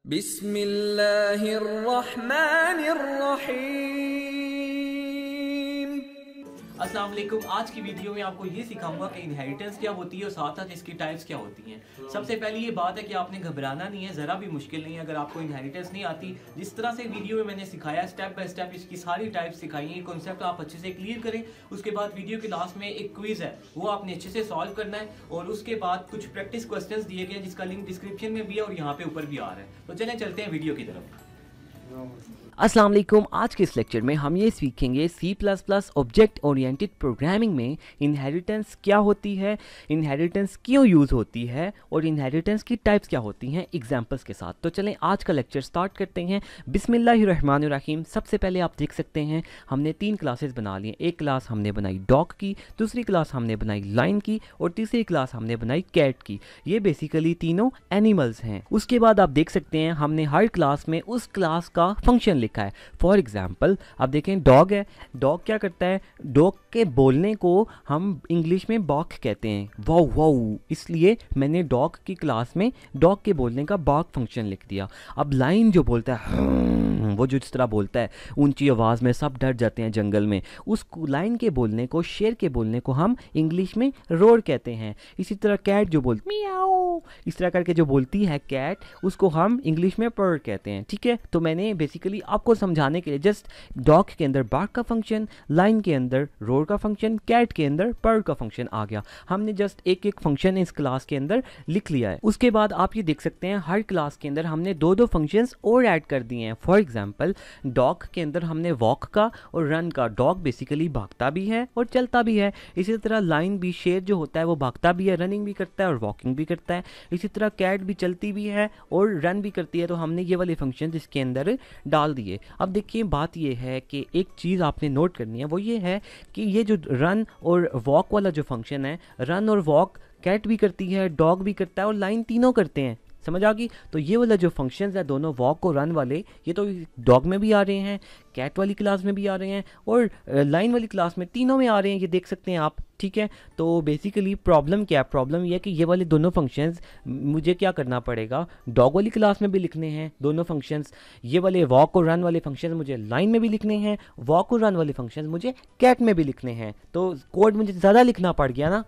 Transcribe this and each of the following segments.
बिस्मिल्लाहिर्रहमानिर्रहीम। अस्सलाम वालेकुम। आज की वीडियो में आपको ये सिखाऊंगा कि इनहेरिटेंस क्या होती है और साथ साथ इसकी टाइप्स क्या होती हैं। सबसे पहले ये बात है कि आपने घबराना नहीं है, ज़रा भी मुश्किल नहीं है अगर आपको इनहेरिटेंस नहीं आती। जिस तरह से वीडियो में मैंने सिखाया स्टेप बाय स्टेप इसकी सारी टाइप्स सिखाई हैं, ये कॉन्सेप्ट आप अच्छे से क्लियर करें। उसके बाद वीडियो के लास्ट में एक क्विज़ है, वो आपने अच्छे से सॉल्व करना है और उसके बाद कुछ प्रैक्टिस क्वेश्चन दिए गए हैं जिसका लिंक डिस्क्रिप्शन में भी है और यहाँ पे ऊपर भी आ रहा है। तो चलें चलते हैं वीडियो की तरफ। अस्सलाम वालेकुम। आज के इस लेक्चर में हम ये सीखेंगे C++ ऑब्जेक्ट ओरिएंटेड प्रोग्रामिंग में इनहेरिटेंस क्या होती है, इनहेरिटेंस क्यों यूज़ होती है और इनहेरिटेंस की टाइप्स क्या होती हैं एग्जांपल्स के साथ। तो चलें आज का लेक्चर स्टार्ट करते हैं। बिस्मिल्लाहिर्रहमानिर्रहीम। सबसे पहले आप देख सकते हैं हमने 3 क्लासेस बना ली हैं। एक क्लास हमने बनाई डॉग की, दूसरी क्लास हमने बनाई लाइन की और तीसरी क्लास हमने बनाई कैट की। ये बेसिकली तीनों एनिमल्स हैं। उसके बाद आप देख सकते हैं हमने हर क्लास में उस क्लास का फंक्शन लिखा है। फॉर एग्जाम्पल आप देखें डॉग है, डॉग क्या करता है, डॉग के बोलने को हम इंग्लिश में बॉक कहते हैं, वाउ वाउ, इसलिए मैंने डॉग की क्लास में डॉग के बोलने का बॉक फंक्शन लिख दिया। अब लाइन जो बोलता है वो जो जिस तरह बोलता है ऊंची आवाज़ में, सब डर जाते हैं जंगल में, उस लाइन के बोलने को, शेर के बोलने को हम इंग्लिश में रोर कहते हैं। इसी तरह कैट जो बोलती मियाओ, इस तरह करके जो बोलती है कैट, उसको हम इंग्लिश में पर्र कहते हैं। ठीक है, तो मैंने बेसिकली आपको समझाने के लिए जस्ट डॉग के अंदर बार्क का फंक्शन, लाइन के अंदर रोर का फंक्शन, कैट के अंदर पर्र का फंक्शन आ गया। हमने जस्ट एक एक फंक्शन इस क्लास के अंदर लिख लिया है। उसके बाद आप ये देख सकते हैं हर क्लास के अंदर हमने 2-2 फंक्शंस और ऐड कर दिए हैं। फॉर एग्जांपल डॉग के अंदर हमने वॉक का और रन का, डॉग बेसिकली भागता भी है और चलता भी है। इसी तरह लाइन भी, शेर जो होता है वो भागता भी है, रनिंग भी करता है और वॉकिंग भी करता है। इसी तरह कैट भी चलती भी है और रन भी करती है। तो हमने ये वाले फंक्शन इसके अंदर डाल दिए। अब देखिए बात ये है कि एक चीज़ आपने नोट करनी है, वो ये है कि ये जो रन और वॉक वाला जो फंक्शन है, रन और वॉक कैट भी करती है, डॉग भी करता है और लाइन तीनों करते हैं। समझ आ गई? तो ये वाला जो फंक्शंस है दोनों वॉक और रन वाले, ये तो डॉग में भी आ रहे हैं, कैट वाली क्लास में भी आ रहे हैं और लाइन वाली क्लास में, तीनों में आ रहे हैं, ये देख सकते हैं आप। ठीक है, तो बेसिकली प्रॉब्लम क्या है? प्रॉब्लम ये है कि ये वाले दोनों फंक्शंस मुझे क्या करना पड़ेगा, डॉग वाली क्लास में भी लिखने हैं दोनों फंक्शंस, ये वाले वॉक और रन वाले फंक्शंस मुझे लाइन में भी लिखने हैं, वॉक और रन वाले फंक्शंस मुझे कैट में भी लिखने हैं। तो कोड मुझे ज़्यादा लिखना पड़ गया ना।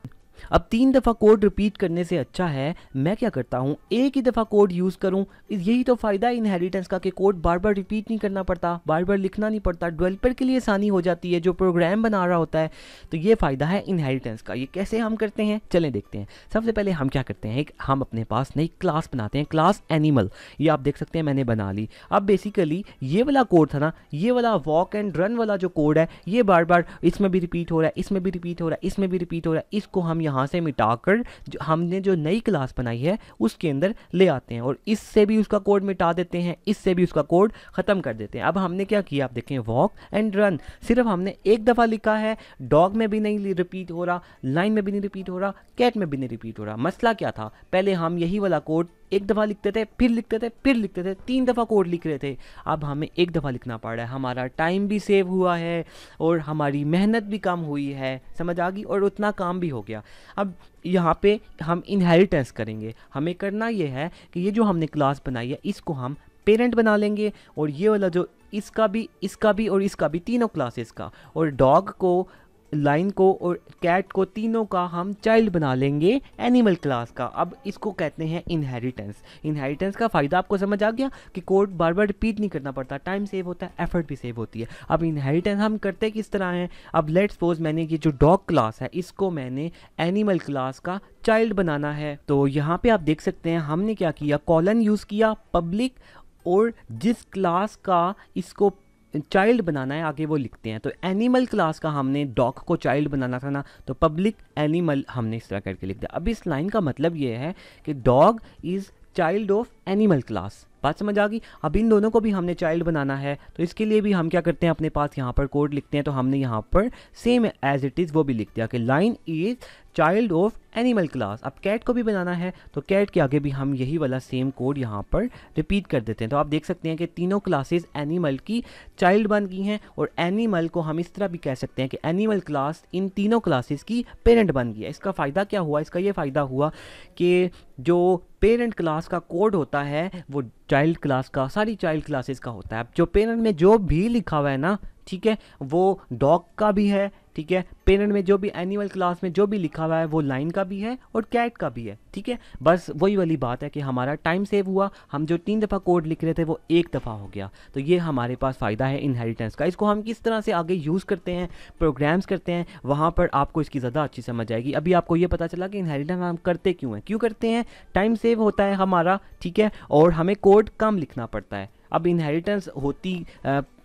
अब 3 दफ़ा कोड रिपीट करने से अच्छा है मैं क्या करता हूँ, एक ही दफ़ा कोड यूज़ करूँ। यही तो फ़ायदा है इनहेरिटेंस का कि कोड बार बार रिपीट नहीं करना पड़ता, बार बार लिखना नहीं पड़ता, डेवलपर के लिए आसानी हो जाती है जो प्रोग्राम बना रहा होता है। तो ये फ़ायदा है इनहेरिटेंस का। ये कैसे हम करते हैं चलें देखते हैं। सबसे पहले हम क्या करते हैं, हम अपने पास नई क्लास बनाते हैं, क्लास एनिमल। ये आप देख सकते हैं मैंने बना ली। अब बेसिकली ये वाला कोड था ना, ये वाला वॉक एंड रन वाला जो कोड है, ये बार बार इसमें भी रिपीट हो रहा है, इसमें भी रिपीट हो रहा है, इसमें भी रिपीट हो रहा है। इसको हम यहाँ से मिटाकर जो हमने जो नई क्लास बनाई है उसके अंदर ले आते हैं और इससे भी उसका कोड मिटा देते हैं, इससे भी उसका कोड ख़त्म कर देते हैं। अब हमने क्या किया, आप देखें वॉक एंड रन सिर्फ हमने एक दफ़ा लिखा है, डॉग में भी नहीं रिपीट हो रहा, लाइन में भी नहीं रिपीट हो रहा, कैट में भी नहीं रिपीट हो रहा। मसला क्या था, पहले हम यही वाला कोड एक दफ़ा लिखते थे, फिर लिखते थे, फिर लिखते थे, 3 दफ़ा कोड लिख रहे थे। अब हमें एक दफ़ा लिखना पड़ रहा है, हमारा टाइम भी सेव हुआ है और हमारी मेहनत भी कम हुई है। समझ आ गई? और उतना काम भी हो गया। अब यहाँ पे हम इनहेरिटेंस करेंगे। हमें करना ये है कि ये जो हमने क्लास बनाई है इसको हम पेरेंट बना लेंगे और ये वाला जो इसका भी और इसका भी, तीनों क्लासेस का, और डॉग को, लाइन को और कैट को, तीनों का हम चाइल्ड बना लेंगे एनिमल क्लास का। अब इसको कहते हैं इनहेरिटेंस। इनहेरिटेंस का फ़ायदा आपको समझ आ गया कि कोड बार बार रिपीट नहीं करना पड़ता, टाइम सेव होता है, एफर्ट भी सेव होती है। अब इनहेरिटेंस हम करते किस तरह हैं, अब लेट्स सपोज मैंने ये जो डॉग क्लास है इसको मैंने एनिमल क्लास का चाइल्ड बनाना है। तो यहाँ पे आप देख सकते हैं हमने क्या किया, कॉलन यूज़ किया पब्लिक, और जिस क्लास का इसको चाइल्ड बनाना है आगे वो लिखते हैं। तो एनिमल क्लास का हमने डॉग को चाइल्ड बनाना था ना, तो पब्लिक एनिमल हमने इस तरह करके लिख दिया। अब इस लाइन का मतलब ये है कि dog is child of animal class. बात समझ आ गई? अब इन दोनों को भी हमने चाइल्ड बनाना है, तो इसके लिए भी हम क्या करते हैं, अपने पास यहाँ पर कोड लिखते हैं। तो हमने यहाँ पर सेम एज इट इज़ वो भी लिख दिया कि line is child of animal class. अब कैट को भी बनाना है तो कैट के आगे भी हम यही वाला सेम कोड यहाँ पर रिपीट कर देते हैं। तो आप देख सकते हैं कि तीनों क्लासेस एनिमल की चाइल्ड बन गई हैं, और एनिमल को हम इस तरह भी कह सकते हैं कि एनिमल क्लास इन तीनों क्लासेस की पेरेंट बन गई है। इसका फ़ायदा क्या हुआ, इसका ये फ़ायदा हुआ कि जो पेरेंट क्लास का कोड होता है वो चाइल्ड क्लास का, सारी चाइल्ड क्लासेस का होता है। जो पेरेंट में जो भी लिखा हुआ है ना, ठीक है, वो डॉग का भी है, ठीक है, पेरेंट में जो भी एनिमल क्लास में जो भी लिखा हुआ है वो लाइन का भी है और कैट का भी है, ठीक है। बस वही वाली बात है कि हमारा टाइम सेव हुआ, हम जो 3 दफ़ा कोड लिख रहे थे वो 1 दफ़ा हो गया। तो ये हमारे पास फ़ायदा है इनहेरिटेंस का। इसको हम किस तरह से आगे यूज़ करते हैं, प्रोग्राम्स करते हैं, वहाँ पर आपको इसकी ज़्यादा अच्छी समझ आएगी। अभी आपको ये पता चला कि इनहेरिटेंस हम करते क्यों करते हैं, टाइम सेव होता है हमारा, ठीक है, और हमें कोड कम लिखना पड़ता है। अब इनहेरिटेंस होती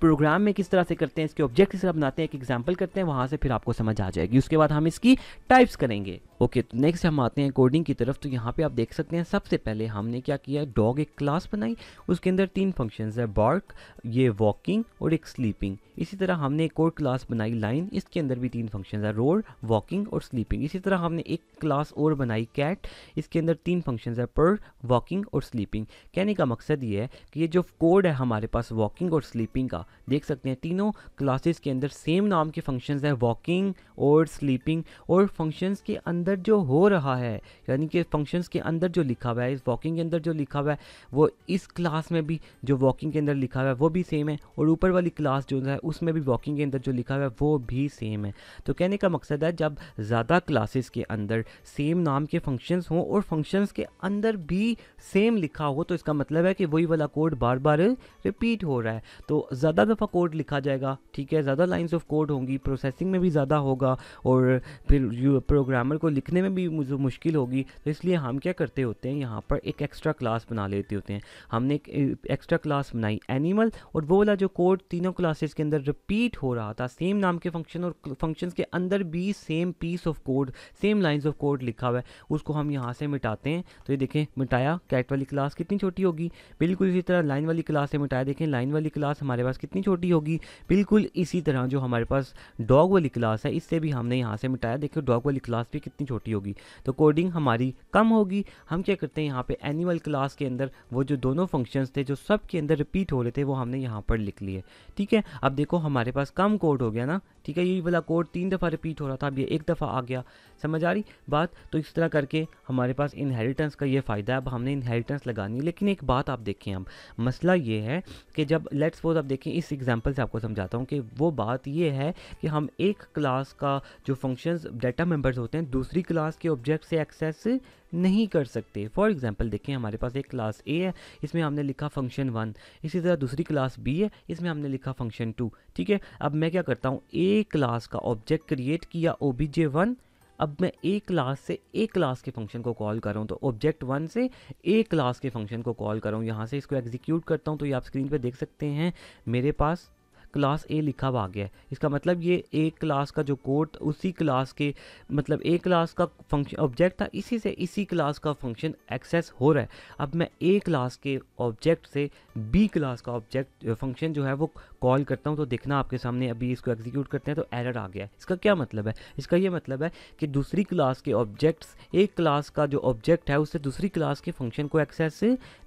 प्रोग्राम में किस तरह से करते हैं, इसके ऑब्जेक्ट किस तरह बनाते हैं, एक एग्जांपल करते हैं, वहाँ से फिर आपको समझ आ जाएगी। उसके बाद हम इसकी टाइप्स करेंगे। ओके, तो नेक्स्ट हम आते हैं कोडिंग की तरफ। तो यहाँ पे आप देख सकते हैं सबसे पहले हमने क्या किया, डॉग एक क्लास बनाई, उसके अंदर 3 फंक्शंस है, बार्क, ये वॉकिंग और एक स्लीपिंग। इसी तरह हमने एक और क्लास बनाई लाइन, इसके अंदर भी 3 फंक्शंस है, रोर, वॉकिंग और स्लीपिंग। इसी तरह हमने एक क्लास और बनाई कैट, इसके अंदर 3 फंक्शंस है, पर, वॉकिंग और स्लीपिंग। कहने का मकसद ये है कि ये जो कोड है हमारे पास वॉकिंग और स्लीपिंग का, देख सकते हैं तीनों क्लासेस के अंदर सेम नाम के फंक्शंस है, वॉकिंग और स्लीपिंग, और फंक्शंस के अंदर जो हो रहा है, यानी कि फंक्शंस के अंदर जो लिखा हुआ है, इस वॉकिंग के अंदर जो लिखा हुआ है वो इस क्लास में भी जो वॉकिंग के अंदर लिखा हुआ है वो भी सेम है, और ऊपर वाली क्लास जो है उसमें भी वॉकिंग के अंदर जो लिखा हुआ है वो भी सेम है। तो कहने का मकसद है जब ज़्यादा क्लासेस के अंदर सेम नाम के फंक्शंस हों और फंक्शंस के अंदर भी सेम लिखा हो, तो इसका मतलब है कि वही वाला कोड बार बार रिपीट हो रहा है। तो ज़्यादा दफ़ा कोड लिखा जाएगा, ठीक है, ज़्यादा लाइंस ऑफ कोड होंगी, प्रोसेसिंग में भी ज़्यादा होगा, और फिर प्रोग्रामर को लिखने में भी मुश्किल होगी। तो इसलिए हम क्या करते होते हैं, यहाँ पर एक एक्स्ट्रा क्लास बना लेते होते हैं। हमने एक एक्स्ट्रा क्लास बनाई एनिमल, और वो वाला जो कोड तीनों क्लासेस के अंदर रिपीट हो रहा था, सेम नाम के फंक्शन और फंक्शंस के अंदर भी same piece of code, same lines of code लिखा हुआ है, उसको हम यहाँ से मिटाते हैं। तो ये देखें मिटाया, कैट वाली क्लास कितनी छोटी होगी, बिल्कुल इसी तरह लाइन वाली क्लास से मिटाया, देखें लाइन वाली क्लास हमारे पास कितनी छोटी होगी, बिल्कुल इसी तरह जो हमारे पास डॉग वाली क्लास है इससे भी हमने यहाँ से मिटाया, देखो डॉग वाली क्लास भी कितनी छोटी होगी। तो कोडिंग हमारी कम होगी। हम क्या करते हैं, यहाँ पे एनिमल क्लास के अंदर वो जो दोनों फंक्शंस थे जो सब के अंदर रिपीट हो रहे थे वो हमने यहाँ पर लिख लिए, ठीक है। अब देखो हमारे पास कम कोड हो गया ना, ठीक है, यही वाला कोड 3 दफ़ा रिपीट हो रहा था, अब ये 1 दफ़ा आ गया। समझ आ रही बात? तो इस तरह करके हमारे पास इनहेरिटेंस का ये फ़ायदा है। अब हमने इनहेरिटेंस लगानी, लेकिन एक बात आप देखें, अब मसला ये है कि जब लेट्स सपोज आप देखें, इस एग्जांपल से आपको समझाता हूँ कि वो बात ये है कि हम एक क्लास का जो फंक्शंस डाटा मेंबर्स होते हैं दूसरी क्लास के ऑब्जेक्ट से एक्सेस नहीं कर सकते। फॉर एग्जांपल देखें, हमारे पास एक क्लास ए है, इसमें हमने लिखा फंक्शन 1, इसी तरह दूसरी क्लास बी है, इसमें हमने लिखा फंक्शन 2, ठीक है। अब मैं क्या करता हूँ, ए क्लास का ऑब्जेक्ट क्रिएट किया obj1, अब मैं ए क्लास से ए क्लास के फंक्शन को कॉल कर रहा हूँ, तो ऑब्जेक्ट 1 से ए क्लास के फंक्शन को कॉल कर रहा हूँ। यहाँ से इसको एग्जीक्यूट करता हूँ तो ये आप स्क्रीन पे देख सकते हैं मेरे पास क्लास ए लिखा हुआ आ गया है। इसका मतलब ये ए क्लास का जो कोड उसी क्लास के, मतलब ए क्लास का फंक्शन ऑब्जेक्ट था, इसी से इसी क्लास का फंक्शन एक्सेस हो रहा है। अब मैं ए क्लास के ऑब्जेक्ट से बी क्लास का ऑब्जेक्ट फंक्शन जो है वो कॉल करता हूँ, तो देखना आपके सामने अभी इसको एग्जीक्यूट करते हैं तो एरर आ गया है। इसका क्या मतलब है, इसका ये मतलब है कि दूसरी क्लास के ऑब्जेक्ट्स, एक क्लास का जो ऑब्जेक्ट है उससे दूसरी क्लास के फंक्शन को एक्सेस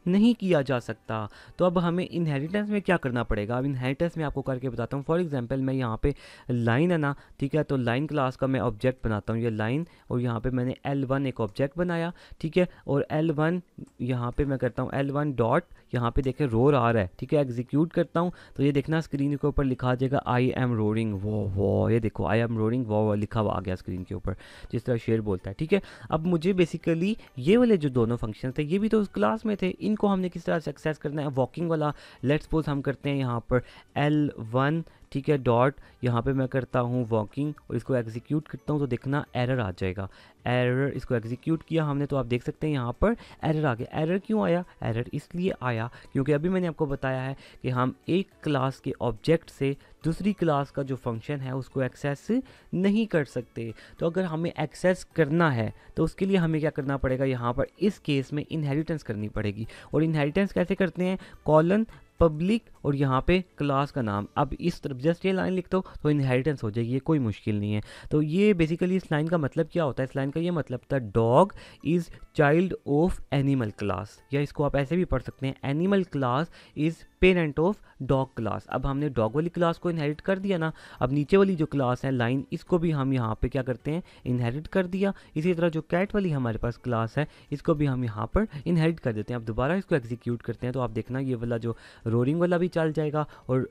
नहीं किया जा सकता। तो अब हमें इनहेरिटेंस में क्या करना पड़ेगा, अब इनहेरिटेंस में आपको करके बताता हूँ। फॉर एग्जांपल मैं यहाँ पे लाइन है ना, ठीक है, तो लाइन क्लास का मैं ऑब्जेक्ट बनाता हूँ, ये लाइन, और यहाँ पे मैंने L1 एक ऑब्जेक्ट बनाया, ठीक है, और L1 यहाँ पे मैं करता हूँ L1 डॉट, यहाँ पे देखें रोर आ रहा है, ठीक है, एग्जीक्यूट करता हूँ तो ये देखना स्क्रीन के ऊपर लिखा आ जाएगा आई एम रोरिंग वो, ये देखो आई एम रोरिंग वो लिखा हुआ आ गया स्क्रीन के ऊपर, जिस तरह शेर बोलता है, ठीक है। अब मुझे बेसिकली ये वाले जो दोनों फंक्शन थे ये भी तो उस क्लास में थे, इनको हमने किस तरह से एक्सेस करना है। वॉकिंग वाला लेट्स सपोज हम करते हैं यहाँ पर L1, ठीक है, डॉट, यहाँ पे मैं करता हूँ वॉकिंग और इसको एग्जीक्यूट करता हूँ तो देखना एरर आ जाएगा। एरर, इसको एग्जीक्यूट किया हमने तो आप देख सकते हैं यहाँ पर एरर आ गया। एरर क्यों आया, एरर इसलिए आया क्योंकि अभी मैंने आपको बताया है कि हम एक क्लास के ऑब्जेक्ट से दूसरी क्लास का जो फंक्शन है उसको एक्सेस नहीं कर सकते। तो अगर हमें एक्सेस करना है तो उसके लिए हमें क्या करना पड़ेगा, यहाँ पर इस केस में इनहेरिटेंस करनी पड़ेगी। और इनहेरिटेंस कैसे करते हैं, कॉलन पब्लिक और यहाँ पे क्लास का नाम। अब इस तरफ जस्ट ये लाइन लिख दो तो इनहेरिटेंस हो जाएगी, ये कोई मुश्किल नहीं है। तो ये बेसिकली इस लाइन का मतलब क्या होता है, इस लाइन का ये मतलब था dog is child of animal class, या इसको आप ऐसे भी पढ़ सकते हैं animal class is parent of dog class. अब हमने डॉग वाली क्लास को इनहेरिट कर दिया ना, अब नीचे वाली जो क्लास है लाइन, इसको भी हम यहाँ पे क्या करते हैं, इनहेरिट कर दिया। इसी तरह जो कैट वाली हमारे पास क्लास है इसको भी हम यहाँ पर इनहेरिट कर देते हैं। अब दोबारा इसको एग्जीक्यूट करते हैं तो आप देखना ये वाला जो रोरिंग वाला भी चल जाएगा और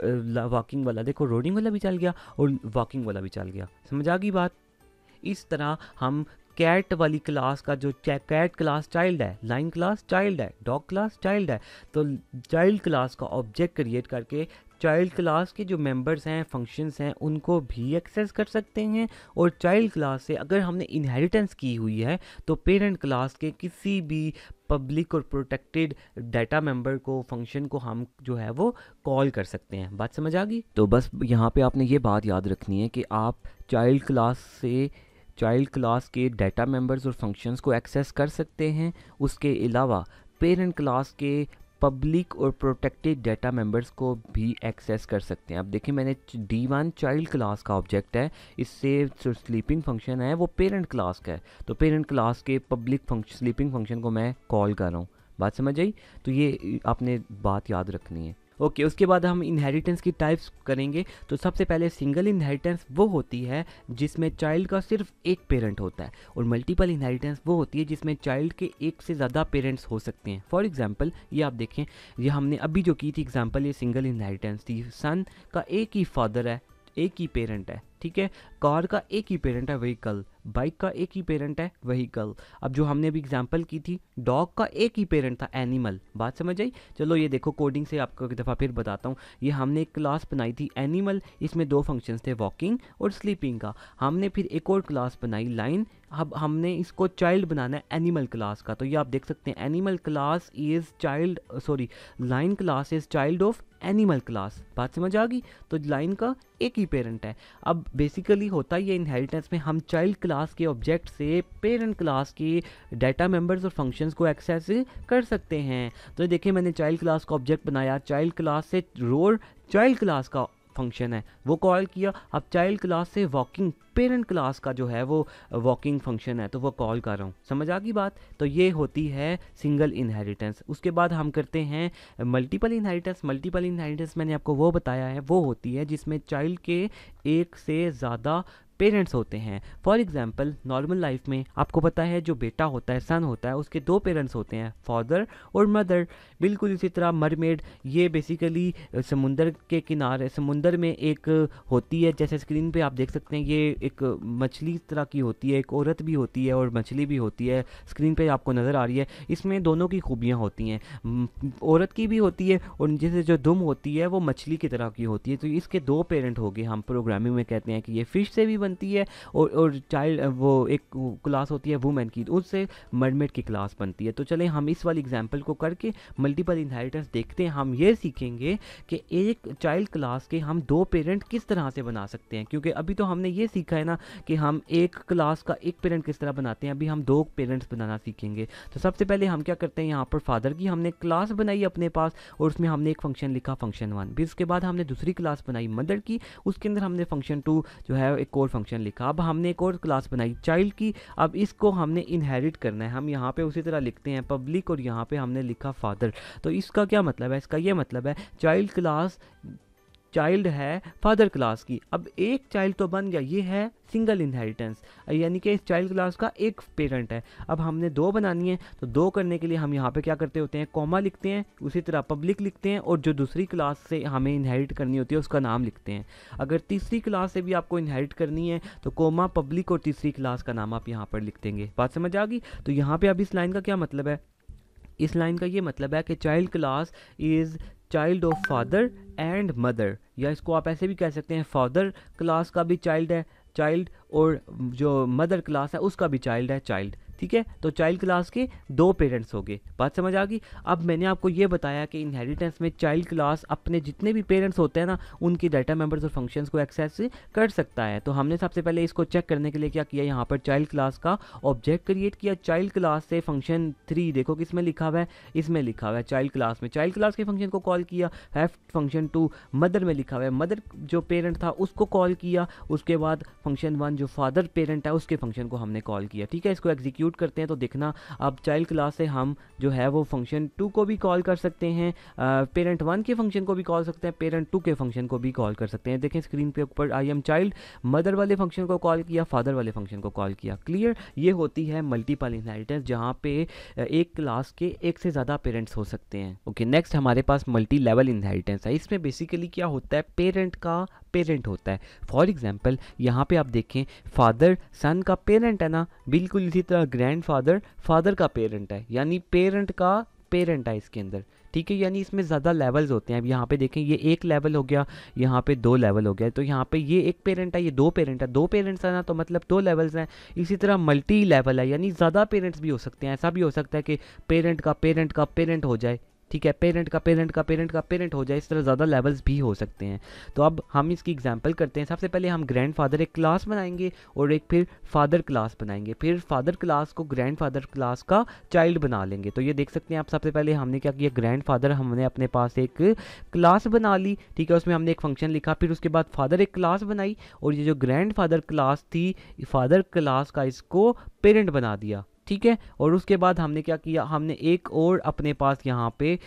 वॉकिंग वाला, देखो रोरिंग वाला भी चल गया और वॉकिंग वाला भी चल गया। समझ आ गई बात। इस तरह हम कैट वाली क्लास का जो कैट क्लास चाइल्ड है, लाइन क्लास चाइल्ड है, डॉग क्लास चाइल्ड है, तो चाइल्ड क्लास का ऑब्जेक्ट क्रिएट करके चाइल्ड क्लास के जो मेंबर्स हैं, फंक्शंस हैं, उनको भी एक्सेस कर सकते हैं। और चाइल्ड क्लास से अगर हमने इनहेरिटेंस की हुई है तो पेरेंट क्लास के किसी भी पब्लिक और प्रोटेक्टेड डाटा मेंबर को, फंक्शन को हम जो है वो कॉल कर सकते हैं। बात समझ आ गई। तो बस यहाँ पे आपने ये बात याद रखनी है कि आप चाइल्ड क्लास से चाइल्ड क्लास के डाटा मेंबर्स और फंक्शंस को एक्सेस कर सकते हैं। उसके अलावा पेरेंट क्लास के पब्लिक और प्रोटेक्टेड डाटा मेंबर्स को भी एक्सेस कर सकते हैं। अब देखिए मैंने D1 चाइल्ड क्लास का ऑब्जेक्ट है, इससे जो स्लीपिंग फंक्शन है वो पेरेंट क्लास का है, तो पेरेंट क्लास के पब्लिक फंक्शन स्लीपिंग फंक्शन को मैं कॉल कर रहा हूँ। बात समझ आई। तो ये आपने बात याद रखनी है। ओके, उसके बाद हम इनहेरिटेंस की टाइप्स करेंगे। तो सबसे पहले सिंगल इनहेरिटेंस वो होती है जिसमें चाइल्ड का सिर्फ एक पेरेंट होता है, और मल्टीपल इनहेरिटेंस वो होती है जिसमें चाइल्ड के एक से ज़्यादा पेरेंट्स हो सकते हैं। फॉर एग्जांपल ये आप देखें, ये हमने अभी जो की थी एग्जांपल, ये सिंगल इनहेरिटेंस थी। सन का एक ही फादर है, एक ही पेरेंट है, ठीक है। कार का एक ही पेरेंट है, व्हीकल। बाइक का एक ही पेरेंट है, व्हीकल। अब जो हमने अभी एग्जांपल की थी, डॉग का एक ही पेरेंट था, एनिमल। बात समझ आई। चलो ये देखो कोडिंग से आपको एक दफ़ा फिर बताता हूँ। ये हमने एक क्लास बनाई थी एनिमल, इसमें दो फंक्शंस थे, वॉकिंग और स्लीपिंग का। हमने फिर एक और क्लास बनाई लाइन, अब हमने इसको चाइल्ड बनाना है एनिमल क्लास का। तो ये आप देख सकते हैं animal class is child, sorry line class is child of animal class. बात समझ आ गई। तो लाइन का एक ही पेरेंट है। अब बेसिकली होता है ये इनहेरिटेंस में, हम चाइल्ड क्लास के ऑब्जेक्ट से पेरेंट क्लास के डाटा मेंबर्स और फंक्शंस को एक्सेस कर सकते हैं। तो देखिए मैंने चाइल्ड क्लास का ऑब्जेक्ट बनाया, चाइल्ड क्लास से रोर चाइल्ड क्लास का फंक्शन है वो कॉल किया। अब चाइल्ड क्लास से वॉकिंग पेरेंट क्लास का जो है वो वॉकिंग फंक्शन है, तो वो कॉल कर रहा हूँ। समझ आ गई बात। तो ये होती है सिंगल इनहेरिटेंस। उसके बाद हम करते हैं मल्टीपल इनहेरिटेंस। मल्टीपल इनहेरिटेंस मैंने आपको वो बताया है, वो होती है जिसमें चाइल्ड के एक से ज़्यादा पेरेंट्स होते हैं। फॉर एग्जांपल नॉर्मल लाइफ में आपको पता है जो बेटा होता है, सन होता है, उसके दो पेरेंट्स होते हैं, फादर और मदर। बिल्कुल इसी तरह मरमेड, ये बेसिकली समुंदर के किनारे, समुंदर में एक होती है, जैसे स्क्रीन पे आप देख सकते हैं, ये एक मछली तरह की होती है, एक औरत भी होती है और मछली भी होती है, स्क्रीन पे आपको नज़र आ रही है। इसमें दोनों की खूबियाँ होती हैं, औरत की भी होती है और जैसे जो दुम होती है वो मछली की तरह की होती है। तो इसके दो पेरेंट हो गए। हम प्रोग्रामिंग में कहते हैं कि ये फिश से भी बनती है और चाइल्ड वो एक क्लास होती है वुमेन की, उससे मरमेड की क्लास बनती है। तो चलें हम इस वाली एग्जांपल को करके मल्टीपल इनहेरिटेंस देखते हैं। हम ये सीखेंगे कि एक चाइल्ड क्लास के हम दो पेरेंट किस तरह से बना सकते हैं, क्योंकि अभी तो हमने ये सीखा है ना कि हम एक क्लास का एक पेरेंट किस तरह बनाते हैं, अभी हम दो पेरेंट्स बनाना सीखेंगे। तो सबसे पहले हम क्या करते हैं, यहाँ पर फादर की हमने क्लास बनाई अपने पास और उसमें हमने एक फंक्शन लिखा फंक्शन 1। फिर उसके बाद हमने दूसरी क्लास बनाई मदर की, उसके अंदर हमने फंक्शन 2 जो है एक और फंक्शन लिखा। अब हमने एक और क्लास बनाई चाइल्ड की, अब इसको हमने इनहेरिट करना है। हम यहाँ पे उसी तरह लिखते हैं पब्लिक और यहाँ पे हमने लिखा फादर। तो इसका क्या मतलब है, इसका ये मतलब है चाइल्ड क्लास चाइल्ड है फादर क्लास की। अब एक चाइल्ड तो बन गया, ये है सिंगल इनहेरिटेंस, यानी कि इस चाइल्ड क्लास का एक पेरेंट है। अब हमने दो बनानी है, तो दो करने के लिए हम यहाँ पे क्या करते होते हैं, कॉमा लिखते हैं, उसी तरह पब्लिक लिखते हैं और जो दूसरी क्लास से हमें इनहेरिट करनी होती है उसका नाम लिखते हैं। अगर तीसरी क्लास से भी आपको इनहेरिट करनी है तो कॉमा पब्लिक और तीसरी क्लास का नाम आप यहाँ पर लिख देंगे। बात समझ आ गई। तो यहाँ पर अब इस लाइन का क्या मतलब है, इस लाइन का ये मतलब है कि child class is child of father and mother, या इसको आप ऐसे भी कह सकते हैं फादर क्लास का भी चाइल्ड है चाइल्ड, और जो मदर क्लास है उसका भी चाइल्ड है चाइल्ड। ठीक है। तो चाइल्ड क्लास के 2 पेरेंट्स हो गए, बात समझ आ गई। अब मैंने आपको ये बताया कि इनहेरिटेंस में चाइल्ड क्लास अपने जितने भी पेरेंट्स होते हैं ना उनकी डाटा मेंबर्स और फंक्शंस को एक्सेस कर सकता है। तो हमने सबसे पहले इसको चेक करने के लिए क्या किया, यहाँ पर चाइल्ड क्लास का ऑब्जेक्ट क्रिएट किया। चाइल्ड क्लास से फंक्शन 3 देखो किसमें लिखा हुआ है, इसमें लिखा हुआ है चाइल्ड क्लास में। चाइल्ड क्लास के फंक्शन को कॉल किया। फंक्शन 2 मदर में लिखा हुआ है, मदर जो पेरेंट था उसको कॉल किया। उसके बाद फंक्शन 1 जो फादर पेरेंट है उसके फंक्शन को हमने कॉल किया, ठीक है। इसको एग्जीक्यूट करते हैं तो देखना अब चाइल्ड क्लास से हम जो है वो फंक्शन 2 को भी कॉल कर सकते हैं, पेरेंट 1 के फंक्शन को भी कॉल सकते हैं, पेरेंट 2 के फंक्शन को भी कॉल कर सकते हैं। देखें स्क्रीन पे ऊपर आई एम चाइल्ड, मदर वाले फंक्शन को कॉल किया, फादर वाले फंक्शन को कॉल किया। क्लियर, ये होती है मल्टीपल इनहेरिटेंस जहाँ पे एक क्लास के एक से ज़्यादा पेरेंट्स हो सकते हैं। ओके, नेक्स्ट हमारे पास मल्टी लेवल इनहेरिटेंस है। इसमें बेसिकली क्या होता है, पेरेंट का पेरेंट होता है। फॉर एग्जांपल यहाँ पे आप देखें फादर सन का पेरेंट है ना, बिल्कुल इसी तरह ग्रैंडफादर फादर का पेरेंट है, यानी पेरेंट का पेरेंट है इसके अंदर, ठीक है। यानी इसमें ज़्यादा लेवल्स होते हैं। अब यहाँ पे देखें ये एक लेवल हो गया, यहाँ पे 2 लेवल हो गया। तो यहाँ पे ये एक पेरेंट है, ये 2 पेरेंट है, 2 पेरेंट्स है ना तो मतलब 2 लेवल्स हैं। इसी तरह मल्टी लेवल है, यानी ज़्यादा पेरेंट्स भी हो सकते हैं। ऐसा भी हो सकता है कि पेरेंट का पेरेंट का पेरेंट हो जाए, ठीक है, पेरेंट का पेरेंट का पेरेंट का पेरेंट हो जाए। इस तरह ज़्यादा लेवल्स भी हो सकते हैं। तो अब हम इसकी एग्जांपल करते हैं। सबसे पहले हम ग्रैंडफादर एक क्लास बनाएंगे और एक फिर फादर क्लास बनाएंगे, फिर फादर क्लास को ग्रैंडफादर क्लास का चाइल्ड बना लेंगे। तो ये देख सकते हैं आप, सबसे पहले हमने क्या किया, ग्रैंडफादर हमने अपने पास एक क्लास बना ली, ठीक है, उसमें हमने एक फंक्शन लिखा। फिर उसके बाद फादर एक क्लास बनाई और ये जो ग्रैंडफादर क्लास थी फादर क्लास का इसको पेरेंट बना दिया, ठीक है। और उसके बाद हमने क्या किया, हमने एक और अपने पास यहाँ पे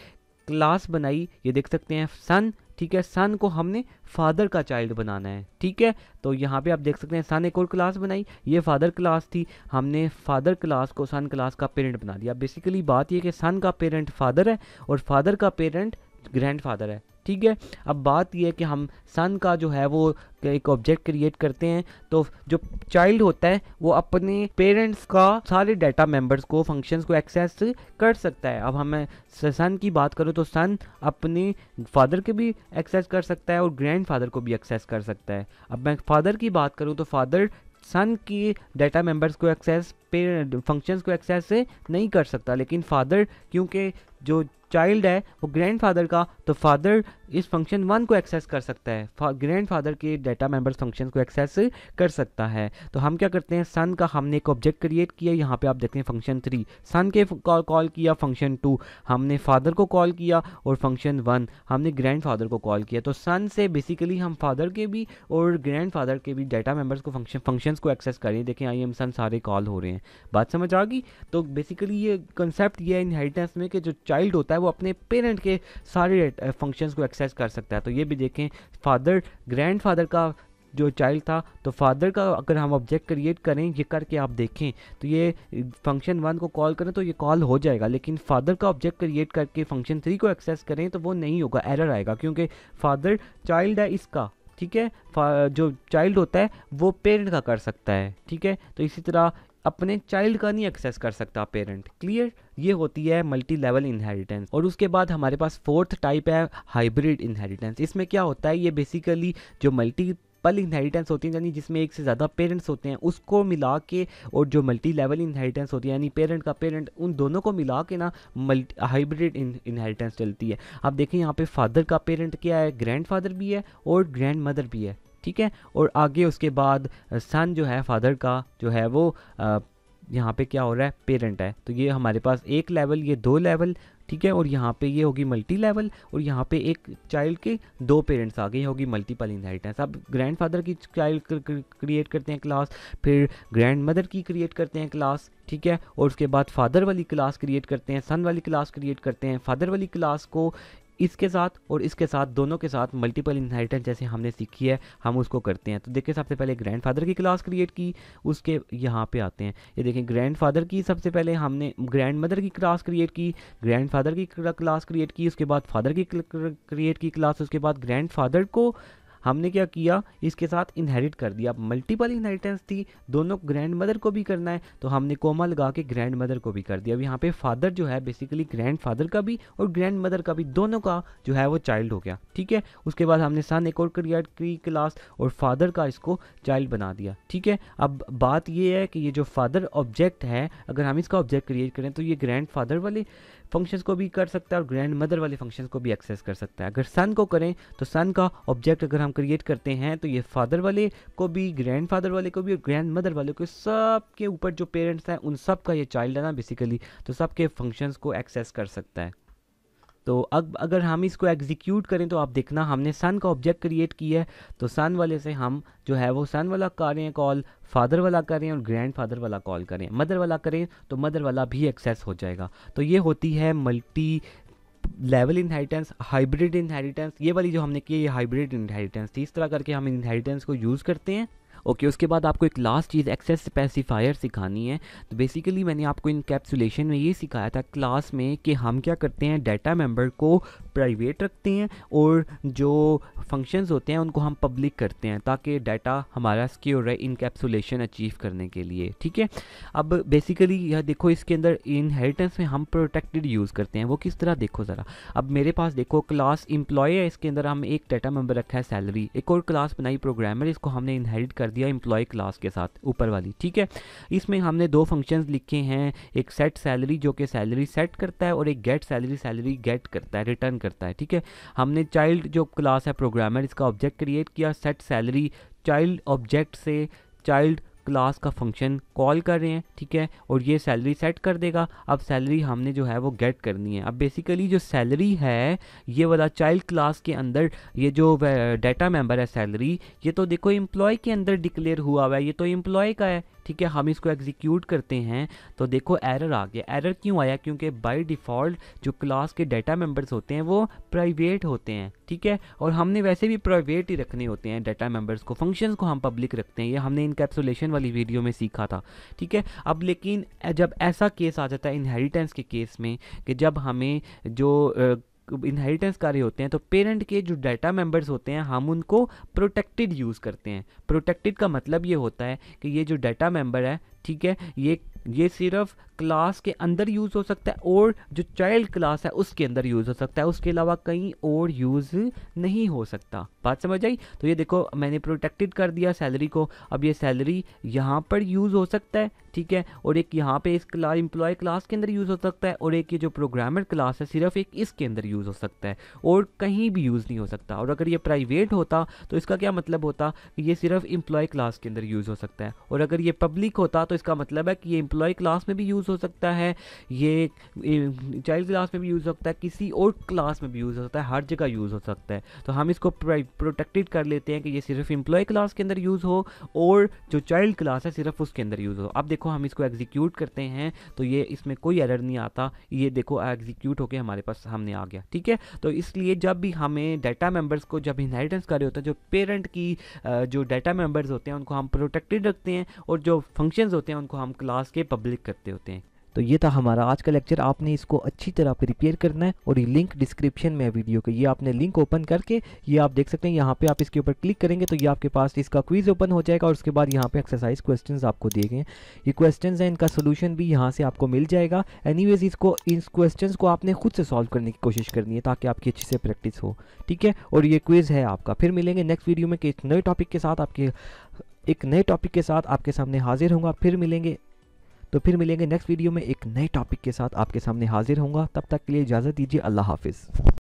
क्लास बनाई, ये देख सकते हैं सन, ठीक है। सन को हमने फादर का चाइल्ड बनाना है, ठीक है। तो यहाँ पे आप देख सकते हैं सन एक और क्लास बनाई, ये फादर क्लास थी, हमने फादर क्लास को सन क्लास का पेरेंट बना दिया। बेसिकली बात ये कि सन का पेरेंट फादर है और फादर का पेरेंट ग्रैंडफादर है, ठीक है। अब बात यह है कि हम सन का जो है वो एक ऑब्जेक्ट क्रिएट करते हैं, तो जो चाइल्ड होता है वो अपने पेरेंट्स का सारे डाटा मेंबर्स को फंक्शंस को एक्सेस कर सकता है। अब हमें सन की बात करूँ तो सन अपने फादर के भी एक्सेस कर सकता है और ग्रैंडफादर को भी एक्सेस कर सकता है। अब मैं फादर की बात करूँ तो फादर सन की डाटा मेंबर्स को एक्सेस फंक्शंस को एक्सेस नहीं कर सकता, लेकिन फादर क्योंकि जो चाइल्ड है वो ग्रैंडफादर का, तो फादर इस फंक्शन 1 को एक्सेस कर सकता है, ग्रैंडफादर के डाटा मेंबर्स फंक्शन को एक्सेस कर सकता है। तो हम क्या करते हैं, सन का हमने एक ऑब्जेक्ट क्रिएट किया, यहाँ पे आप देखते हैं फंक्शन 3, सन के कॉल किया, फंक्शन 2 हमने फादर को कॉल किया और फंक्शन 1 हमने ग्रैंडफादर को कॉल किया। तो सन से बेसिकली हम फादर के भी और ग्रैंडफादर के भी डाटा मेंबर्स को फंक्शंस को एक्सेस करें। देखें आई एम सन सारे कॉल हो रहे हैं, बात समझ आ गई। तो बेसिकली ये कंसेप्ट ये है इनहेरिटेंस में कि जो चाइल्ड होता है वो अपने पेरेंट के सारे फंक्शंस को एक्सेस कर सकता है। तो ये भी देखें फादर ग्रैंडफादर का जो चाइल्ड था, तो फादर का अगर हम ऑब्जेक्ट क्रिएट करें, ये करके आप देखें तो ये फंक्शन 1 को कॉल करें तो ये कॉल हो जाएगा, लेकिन फादर का ऑब्जेक्ट क्रिएट करके फंक्शन 3 को एक्सेस करें तो वो नहीं होगा, एरर आएगा, क्योंकि फादर चाइल्ड है इसका, ठीक है। जो चाइल्ड होता है वो पेरेंट का कर सकता है, ठीक है। तो इसी तरह अपने चाइल्ड का नहीं एक्सेस कर सकता पेरेंट। क्लियर, ये होती है मल्टी लेवल इनहेरिटेंस। और उसके बाद हमारे पास 4th टाइप है हाइब्रिड इनहेरिटेंस। इसमें क्या होता है, ये बेसिकली जो मल्टीपल इनहेरिटेंस होती है, यानी जिसमें एक से ज़्यादा पेरेंट्स होते हैं, उसको मिला के, और जो मल्टी लेवल इनहेरिटेंस होती है यानी पेरेंट का पेरेंट, उन दोनों को मिला के ना हाइब्रिड इनहेरिटेंस चलती है। आप देखें यहाँ पे फादर का पेरेंट क्या है, ग्रैंडफादर भी है और ग्रैंड मदर भी है, ठीक है। और आगे उसके बाद सन जो है फादर का जो है वो यहाँ पे क्या हो रहा है, पेरेंट है। तो ये हमारे पास एक लेवल, ये 2 लेवल, ठीक है। और यहाँ पे ये होगी मल्टी लेवल, और यहाँ पे एक चाइल्ड के 2 पेरेंट्स आ गए, ये होगी मल्टीपल इनहेरिटेंस। अब ग्रैंडफादर की चाइल्ड क्रिएट करते हैं क्लास, फिर ग्रैंड मदर की क्रिएट करते हैं क्लास, ठीक है। और उसके बाद फादर वाली क्लास क्रिएट करते हैं, सन वाली क्लास क्रिएट करते हैं। फादर वाली क्लास को इसके साथ और इसके साथ, दोनों के साथ मल्टीपल इनहेरिटेंस जैसे हमने सीखी है हम उसको करते हैं। तो देखिए सबसे पहले ग्रैंडफादर की क्लास क्रिएट की, उसके यहाँ पे आते हैं, ये देखें ग्रैंडफादर की सबसे पहले हमने ग्रैंड मदर की क्लास क्रिएट की, ग्रैंडफादर की क्लास क्रिएट की, उसके बाद फादर की क्रिएट की क्लास, उसके बाद ग्रैंडफादर को हमने क्या किया, इसके साथ इनहेरिट कर दिया। अब मल्टीपल इनहेरिटेंस थी, दोनों ग्रैंड मदर को भी करना है, तो हमने कोमा लगा के ग्रैंड मदर को भी कर दिया। अब यहाँ पे फादर जो है बेसिकली ग्रैंड फादर का भी और ग्रैंड मदर का भी, दोनों का जो है वो चाइल्ड हो गया, ठीक है। उसके बाद हमने सन एक और क्रिएट की क्लास और फादर का इसको चाइल्ड बना दिया, ठीक है। अब बात ये है कि ये जो फादर ऑब्जेक्ट है, अगर हम इसका ऑब्जेक्ट क्रिएट करें तो ये ग्रैंड फादर वाले फंक्शंस को भी कर सकता है और ग्रैंड मदर वाले फंक्शंस को भी एक्सेस कर सकता है। अगर सन को करें तो सन का ऑब्जेक्ट अगर हम क्रिएट करते हैं तो ये फादर वाले को भी, ग्रैंड फादर वाले को भी और ग्रैंड मदर वाले को, सब के ऊपर जो पेरेंट्स हैं उन सब का ये चाइल्ड है ना बेसिकली, तो सब के फंक्शंस को एक्सेस कर सकता है। तो अब अगर हम इसको एग्जीक्यूट करें तो आप देखना, हमने सन का ऑब्जेक्ट क्रिएट किया है, तो सन वाले से हम जो है वो सन वाला कर रहे हैं कॉल, फादर वाला करें और ग्रैंड फादर वाला कॉल करें, मदर वाला करें तो मदर वाला भी एक्सेस हो जाएगा। तो ये होती है multi level inheritance, hybrid inheritance. ये वाली जो हमने की ये हाइब्रिड इनहेरिटेंस थी। इस तरह करके हम इनहेरिटेंस को यूज़ करते हैं। ओके, उसके बाद आपको एक लास्ट चीज़ एक्सेस स्पेसिफायर सिखानी है। तो बेसिकली मैंने आपको इनकैप्सुलेशन में ये सिखाया था क्लास में कि हम क्या करते हैं, डाटा मेंबर को प्राइवेट रखते हैं और जो फंक्शंस होते हैं उनको हम पब्लिक करते हैं ताकि डाटा हमारा सिक्योर रहे इनकैप्सुलेशन अचीव करने के लिए, ठीक है। अब बेसिकली यह देखो, इसके अंदर इनहेरिटेंस में हम प्रोटेक्टेड यूज़ करते हैं। वो किस तरह, देखो ज़रा। अब मेरे पास देखो क्लास एम्प्लॉय है, इसके अंदर हम एक डाटा मेंबर रखा है सैलरी, एक और क्लास बनाई प्रोग्रामर, इसको हमने इनहेरिट कर दिया एम्प्लॉय क्लास के साथ ऊपर वाली, ठीक है। इसमें हमने दो फंक्शंस लिखे हैं, एक सेट सैलरी जो कि सैलरी सेट करता है और एक गेट सैलरी, सैलरी गेट करता है, रिटर्न करता है, ठीक है। हमने चाइल्ड जो क्लास है प्रोग्रामर, इसका ऑब्जेक्ट क्रिएट किया सेट सैलरी, चाइल्ड ऑब्जेक्ट से चाइल्ड क्लास का फंक्शन कॉल कर रहे हैं, ठीक है, और ये सैलरी सेट कर देगा। अब सैलरी हमने जो है वो गेट करनी है। अब बेसिकली जो सैलरी है ये वाला चाइल्ड क्लास के अंदर, ये जो डाटा मेंबर है सैलरी, ये तो देखो एम्प्लॉय के अंदर डिक्लेयर हुआ हुआ है, ये तो एम्प्लॉय का है, ठीक है। हम इसको एग्जीक्यूट करते हैं तो देखो एरर आ गया। एरर क्यों आया? क्योंकि बाय डिफ़ॉल्ट जो क्लास के डाटा मेंबर्स होते हैं वो प्राइवेट होते हैं, ठीक है, और हमने वैसे भी प्राइवेट ही रखने होते हैं डाटा मेंबर्स को, फंक्शंस को हम पब्लिक रखते हैं। ये हमने इनकैप्सुलेशन वाली वीडियो में सीखा था, ठीक है। अब लेकिन जब ऐसा केस आ जाता है इनहेरिटेंस के केस में कि जब हमें जो इनहेरिटेंस कर रहे होते हैं तो पेरेंट के जो डाटा मेंबर्स होते हैं हम उनको प्रोटेक्टेड यूज़ करते हैं। प्रोटेक्टेड का मतलब ये होता है कि ये जो डाटा मेंबर है, ठीक है, ये सिर्फ क्लास के अंदर यूज़ हो सकता है और जो चाइल्ड क्लास है उसके अंदर यूज़ हो सकता है, उसके अलावा कहीं और यूज़ नहीं हो सकता। बात समझ आई? तो ये देखो मैंने प्रोटेक्टेड कर दिया सैलरी को। अब ये सैलरी यहाँ पर यूज़ हो सकता है, ठीक है, और एक यहाँ पे इस एम्प्लॉय क्लास के अंदर यूज़ हो सकता है, और एक ये जो प्रोग्रामर क्लास है सिर्फ एक इसके अंदर यूज़ हो सकता है और कहीं भी यूज़ नहीं हो सकता। और अगर ये प्राइवेट होता तो इसका क्या मतलब होता कि ये सिर्फ एम्प्लॉय क्लास के अंदर यूज़ हो सकता है, और अगर ये पब्लिक होता तो इसका मतलब है कि ये एम्प्लॉय क्लास में भी यूज़ हो सकता है, ये चाइल्ड क्लास में भी यूज़ हो सकता है, किसी और क्लास में भी यूज़ हो सकता है, हर जगह यूज़ हो सकता है। तो हम इसको प्रोटेक्टेड कर लेते हैं कि ये सिर्फ एम्प्लॉय क्लास के अंदर यूज़ हो और जो चाइल्ड क्लास है सिर्फ उसके अंदर यूज़ हो। अब देखो हम इसको एग्जीक्यूट करते हैं तो ये इसमें कोई एरर नहीं आता, ये देखो एग्जीक्यूट होके हमारे पास सामने आ गया, ठीक है। तो इसलिए जब भी हमें डाटा मेंबर्स को जब इनहेरिटेंस कर रहे होते हैं, जो पेरेंट की जो डाटा मेंबर्स होते हैं उनको हम प्रोटेक्टेड रखते हैं और जो फंक्शंस होते हैं उनको हम क्लास के पब्लिक करते होते हैं। तो ये था हमारा आज का लेक्चर। आपने इसको अच्छी तरह प्रिपेयर करना है और ये लिंक डिस्क्रिप्शन में है वीडियो के, ये आपने लिंक ओपन करके ये आप देख सकते हैं, यहाँ पे आप इसके ऊपर क्लिक करेंगे तो ये आपके पास इसका क्विज ओपन हो जाएगा और उसके बाद यहाँ पे एक्सरसाइज क्वेश्चंस आपको दिए गए हैं। ये क्वेश्चंस हैं, इनका सोल्यूशन भी यहाँ से आपको मिल जाएगा। एनीवेज इस क्वेश्चंस को आपने खुद से सॉल्व करने की कोशिश करनी है ताकि आपकी अच्छी से प्रैक्टिस हो, ठीक है। और ये क्विज है आपका। फिर मिलेंगे नेक्स्ट वीडियो में एक नए टॉपिक के साथ आपके सामने हाजिर होऊंगा। फिर मिलेंगे नेक्स्ट वीडियो में एक नए टॉपिक के साथ आपके सामने हाजिर होऊंगा। तब तक के लिए इजाज़त दीजिए। अल्लाह हाफिज़।